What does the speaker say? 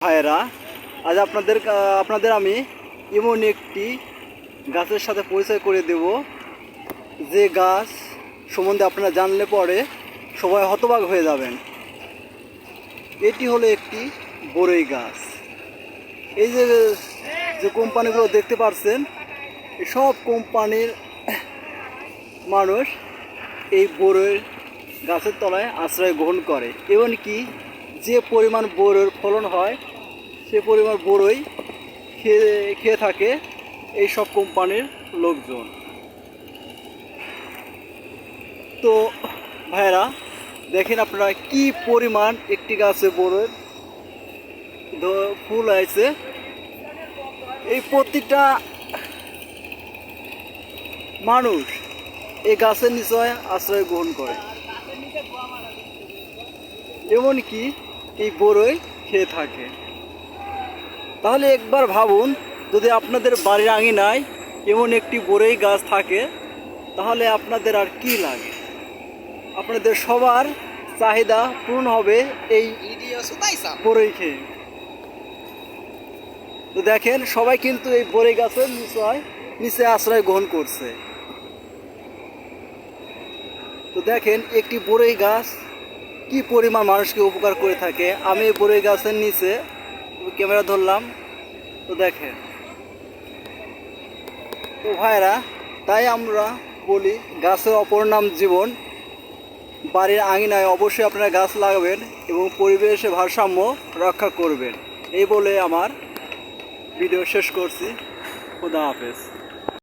ভাইয়েরা, আজ আপনাদের আমি এমন একটি গাছের সাথে পরিচয় করে দেব, যে গাছ সম্বন্ধে আপনারা জানলে পরে সবাই হতবাক হয়ে যাবেন। এটি হলো একটি বরই গাছ। এই যে যে কোম্পানিগুলো দেখতে পাচ্ছেন, সব কোম্পানির মানুষ এই বরই গাছের তলায় আশ্রয় গ্রহণ করে। এমনকি যে পরিমাণ বরইয়ের ফলন হয় সে পরিমাণ বরই খেয়ে থাকে এই সব কোম্পানির লোকজন। তো ভাইয়েরা, দেখেন আপনারা কি পরিমাণ একটি গাছে বরইয়ের ফুল হয়েছে। এই প্রতিটা মানুষ এই গাছের নিচে আশ্রয় গ্রহণ করে, এমনকি এই বরই খেয়ে থাকে। তাহলে একবার ভাবুন, যদি আপনাদের বাড়ির আঙিনায় এমন একটি বরই গাছ থাকে, তাহলে আপনাদের আর কি লাগে? আপনাদের সবার চাহিদা পূরণ হবে এই বরই খেয়ে। তো দেখেন, সবাই কিন্তু এই বরই গাছের নিচে আশ্রয় গ্রহণ করছে। তো দেখেন একটি বরই গাছ কি পরিমাণ মানুষকে উপকার করে থাকে। আমি এই বরই গাছের নিচে ক্যামেরা ধরলাম, তো দেখেন। তো ভাইরা, তাই আমরা বলি গাছের অপর নাম জীবন। বাড়ির আঙিনায় অবশ্যই আপনারা গাছ লাগাবেন এবং পরিবেশের ভারসাম্য রক্ষা করবেন। এই বলে আমার ভিডিও শেষ করছি। খুদা হাফেজ।